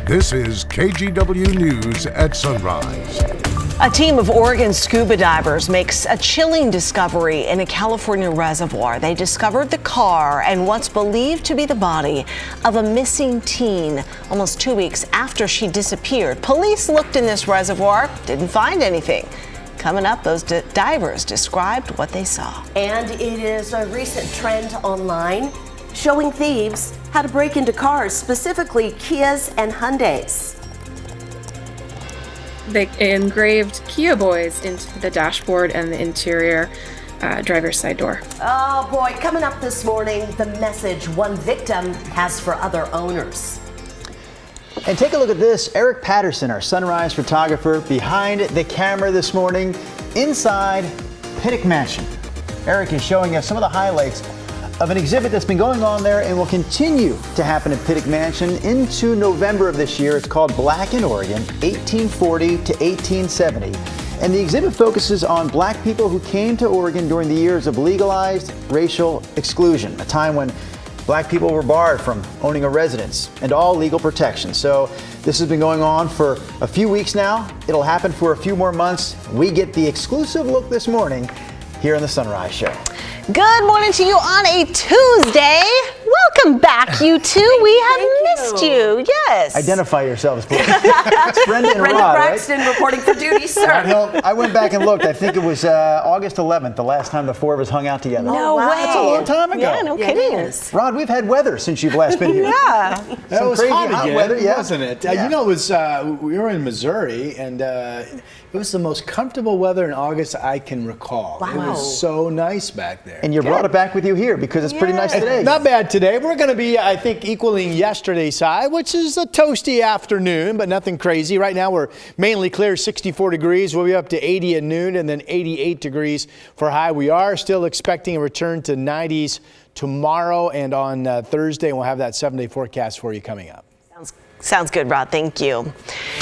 This is KGW News at Sunrise. A team of Oregon scuba divers makes a chilling discovery in a California reservoir. They discovered the car and what's believed to be the body of a missing teen almost 2 weeks after she disappeared. Police looked in this reservoir, didn't find anything. Coming up, those divers described what they saw. And it is a recent trend online showing thieves how to break into cars, specifically Kias and Hyundais. They engraved Kia Boys into the dashboard and the interior driver's side door. Oh boy, coming up this morning, the message one victim has for other owners. And take a look at this. Eric Patterson, our Sunrise photographer, behind the camera this morning inside Pittock Mansion. Eric is showing us some of the highlights of an exhibit that's been going on there and will continue to happen at Pittock Mansion into November of this year. It's called Black in Oregon, 1840 to 1870. And the exhibit focuses on black people who came to Oregon during the years of legalized racial exclusion, a time when black people were barred from owning a residence and all legal protections. So this has been going on for a few weeks now. It'll happen for a few more months. We get the exclusive look this morning here on the Sunrise Show. Good morning to you on a Tuesday. Welcome back, you two. We have missed you. Yes. Identify yourselves, please. It's Brenda and Rod, Braxton, right? reporting for duty, sir. I went back and looked. I think it was August 11th, the last time the four of us hung out together. No way. That's a long time ago. Yeah, no kidding. Rod, we've had weather since you've last been here. Yeah. That was crazy hot again, weather, yeah. wasn't it? Yeah. You know, it was. We were in Missouri, and it was the most comfortable weather in August I can recall. Wow. It was so nice back there. And you brought it back with you here because it's pretty nice today. Not bad today. We're going to be, I think, equaling yesterday's high, which is a toasty afternoon, but nothing crazy. Right now, we're mainly clear, 64 degrees. We'll be up to 80 at noon and then 88 degrees for high. We are still expecting a return to 90s tomorrow and on Thursday, and we'll have that 7-day forecast for you coming up. Sounds good, Rod. Thank you.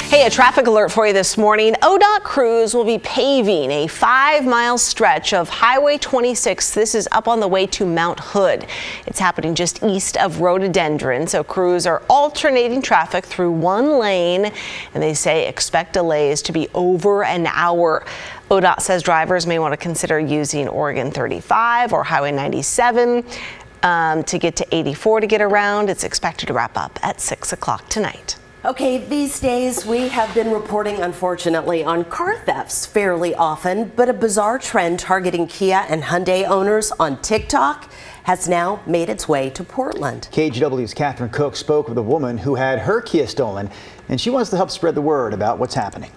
Hey, a traffic alert for you this morning. ODOT crews will be paving a 5-mile stretch of Highway 26. This is up on the way to Mount Hood. It's happening just east of Rhododendron. So crews are alternating traffic through one lane, and they say expect delays to be over an hour. ODOT says drivers may want to consider using Oregon 35 or Highway 97. To get to 84 to get around. It's expected to wrap up at 6 o'clock tonight. Okay, these days we have been reporting, unfortunately, on car thefts fairly often, but a bizarre trend targeting Kia and Hyundai owners on TikTok has now made its way to Portland. KGW's Catherine Cook spoke with a woman who had her Kia stolen, and she wants to help spread the word about what's happening.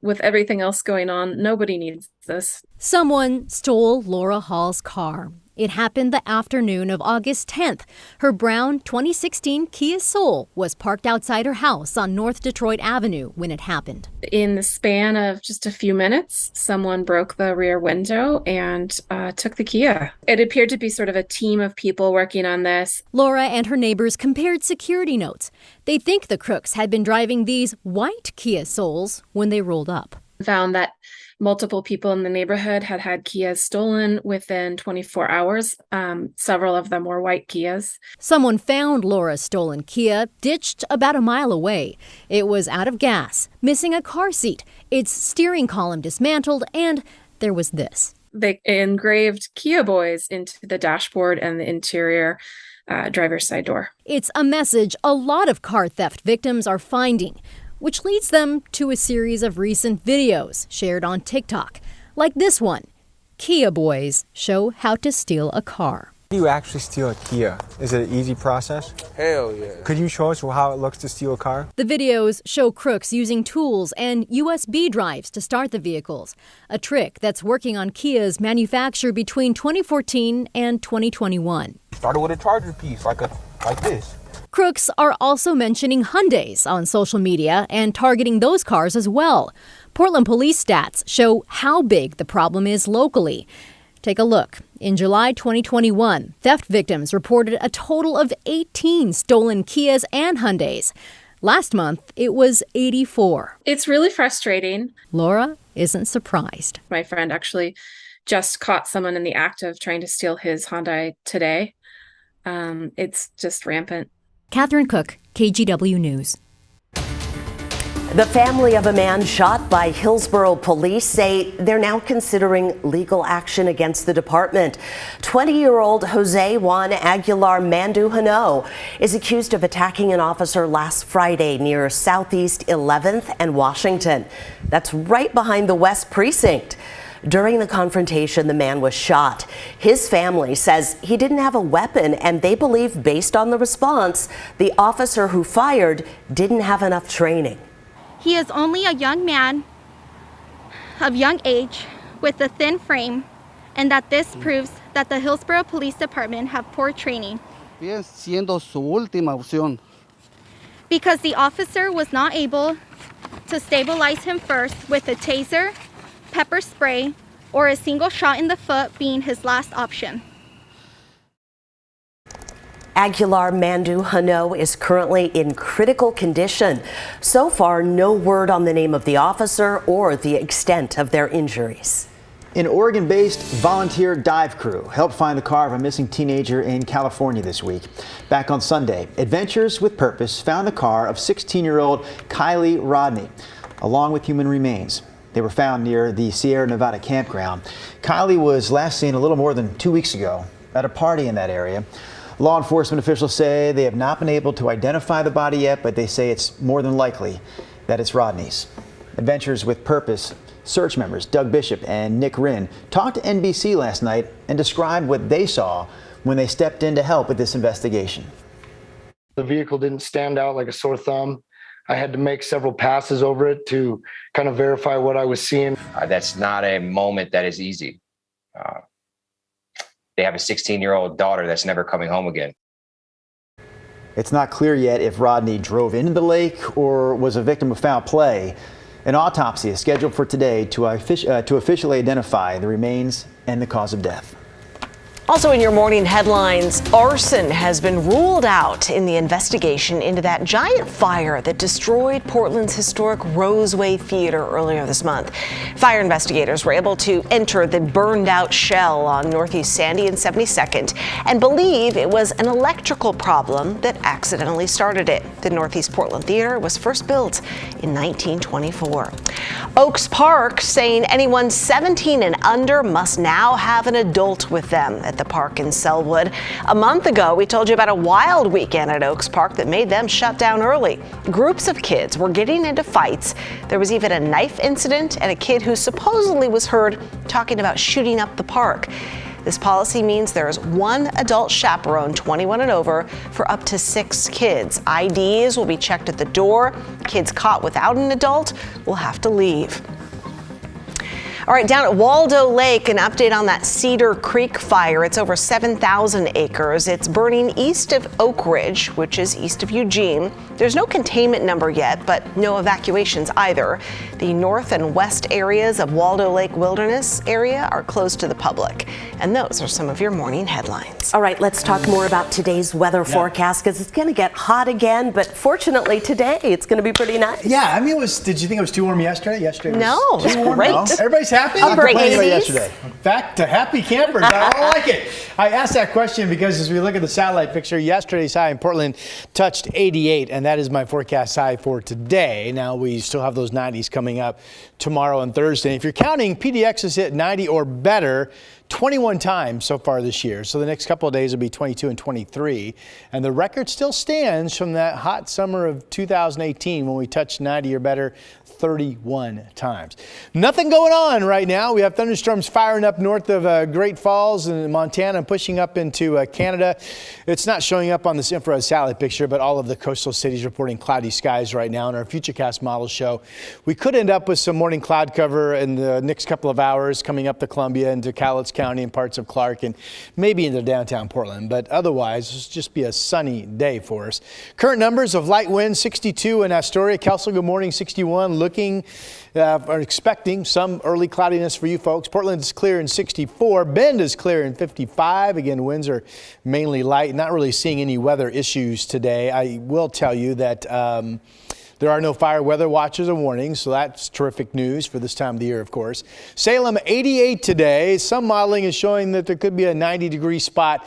With everything else going on, nobody needs this. Someone stole Laura Hall's car. It happened the afternoon of August 10th. Her brown 2016 Kia Soul was parked outside her house on North Detroit Avenue when it happened. In the span of just a few minutes, someone broke the rear window and took the Kia. It appeared to be sort of a team of people working on this. Laura and her neighbors compared security notes. They think the crooks had been driving these white Kia Souls when they rolled up. Found that multiple people in the neighborhood had had Kias stolen within 24 hours. Several of them were white Kias. Someone found Laura's stolen Kia ditched about a mile away. It was out of gas, missing a car seat, its steering column dismantled, and there was this. They engraved Kia Boys into the dashboard and the interior driver's side door. It's a message a lot of car theft victims are finding, which leads them to a series of recent videos shared on TikTok, like this one. Kia Boys show how to steal a car. How do you actually steal a Kia? Is it an easy process? Hell yeah. Could you show us how it looks to steal a car? The videos show crooks using tools and USB drives to start the vehicles, a trick that's working on Kia's manufacture between 2014 and 2021. Started with a charger piece, like this. Crooks are also mentioning Hyundais on social media and targeting those cars as well. Portland police stats show how big the problem is locally. Take a look. In July 2021, theft victims reported a total of 18 stolen Kias and Hyundais. Last month, it was 84. It's really frustrating. Laura isn't surprised. My friend actually just caught someone in the act of trying to steal his Hyundai today. It's just rampant. Catherine Cook, KGW News. The family of a man shot by Hillsboro police say they're now considering legal action against the department. 20-year-old Jose Juan Aguilar Mandujano is accused of attacking an officer last Friday near Southeast 11th and Washington. That's right behind the West Precinct. During the confrontation, the man was shot. His family says he didn't have a weapon, and they believe, based on the response, the officer who fired didn't have enough training. He is only a young man of young age with a thin frame, and that this proves that the Hillsboro Police Department have poor training. Siendo su última opción. Because the officer was not able to stabilize him first with a taser, pepper spray, or a single shot in the foot being his last option. Aguilar Mandujano is currently in critical condition. So far, no word on the name of the officer or the extent of their injuries. An Oregon-based volunteer dive crew helped find the car of a missing teenager in California this week. Back on Sunday, Adventures with Purpose found the car of 16-year-old Kylie Rodney, along with human remains. They were found near the Sierra Nevada campground. Kylie was last seen a little more than 2 weeks ago at a party in that area. Law enforcement officials say they have not been able to identify the body yet, but they say it's more than likely that it's Rodney's. Adventures with Purpose search members Doug Bishop and Nick Rinn talked to NBC last night and described what they saw when they stepped in to help with this investigation. The vehicle didn't stand out like a sore thumb. I had to make several passes over it to kind of verify what I was seeing. That's not a moment that is easy. They have a 16-year-old daughter that's never coming home again. It's not clear yet if Rodney drove into the lake or was a victim of foul play. An autopsy is scheduled for today to officially identify the remains and the cause of death. Also in your morning headlines, arson has been ruled out in the investigation into that giant fire that destroyed Portland's historic Roseway Theater earlier this month. Fire investigators were able to enter the burned out shell on Northeast Sandy and 72nd and believe it was an electrical problem that accidentally started it. The Northeast Portland Theater was first built in 1924. Oaks Park saying anyone 17 and under must now have an adult with them at the park in Selwood. A month ago, we told you about a wild weekend at Oaks Park that made them shut down early. Groups of kids were getting into fights. There was even a knife incident and a kid who supposedly was heard talking about shooting up the park. This policy means there is one adult chaperone, 21 and over, for up to 6 kids. IDs will be checked at the door. Kids caught without an adult will have to leave. All right, down at Waldo Lake, an update on that Cedar Creek fire. It's over 7,000 acres. It's burning east of Oak Ridge, which is east of Eugene. There's no containment number yet, but no evacuations either. The north and west areas of Waldo Lake Wilderness area are closed to the public. And those are some of your morning headlines. All right, let's talk more about today's weather forecast, because it's going to get hot again, but fortunately today it's going to be pretty nice. Yeah, I mean, did you think it was too warm yesterday? Yesterday No, was it was great. No? Everybody's happy? Great yesterday. Back to happy campers. I like it. I asked that question because as we look at the satellite picture, yesterday's high in Portland touched 88, and that is my forecast high for today. Now we still have those 90s coming up tomorrow and Thursday. If you're counting, PDX has hit 90 or better 21 times so far this year. So the next couple of days will be 22 and 23. And the record still stands from that hot summer of 2018 when we touched 90 or better 31 times. Nothing going on right now. We have thunderstorms firing up north of Great Falls and Montana and pushing up into Canada. It's not showing up on this infrared satellite picture, but all of the coastal cities reporting cloudy skies right now. And our Futurecast models show we could end up with some morning cloud cover in the next couple of hours coming up to Columbia into Cowlitz County and parts of Clark and maybe into downtown Portland. But otherwise, it'll just be a sunny day for us. Current numbers of light winds 62 in Astoria. Kelso, good morning, 61. Are expecting some early cloudiness for you folks. Portland is clear in 64. Bend is clear in 55. Again, winds are mainly light. Not really seeing any weather issues today. I will tell you that there are no fire weather watches or warnings, so that's terrific news for this time of the year, of course. Salem, 88 today. Some modeling is showing that there could be a 90-degree spot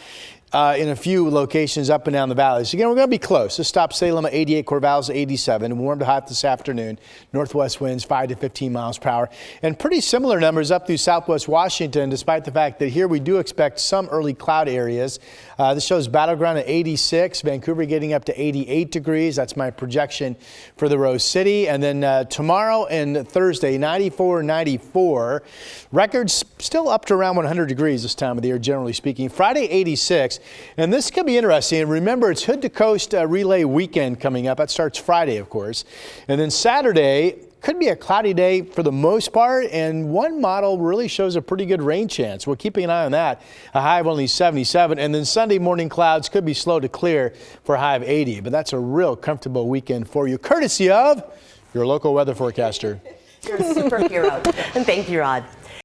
in a few locations up and down the valleys. Again, we're going to be close. This stops Salem at 88, Corvallis at 87. Warm to hot this afternoon. Northwest winds 5 to 15 miles per hour. And pretty similar numbers up through southwest Washington, despite the fact that here we do expect some early cloud areas. This shows Battleground at 86. Vancouver getting up to 88 degrees. That's my projection for the Rose City. And then tomorrow and Thursday, 94, 94. Records still up to around 100 degrees this time of the year, generally speaking. Friday, 86. And this could be interesting. And remember, it's Hood to Coast Relay Weekend coming up. That starts Friday, of course. And then Saturday could be a cloudy day for the most part. And one model really shows a pretty good rain chance. We're keeping an eye on that. A high of only 77. And then Sunday morning clouds could be slow to clear for a high of 80. But that's a real comfortable weekend for you, courtesy of your local weather forecaster. You're a superhero. And thank you, Rod.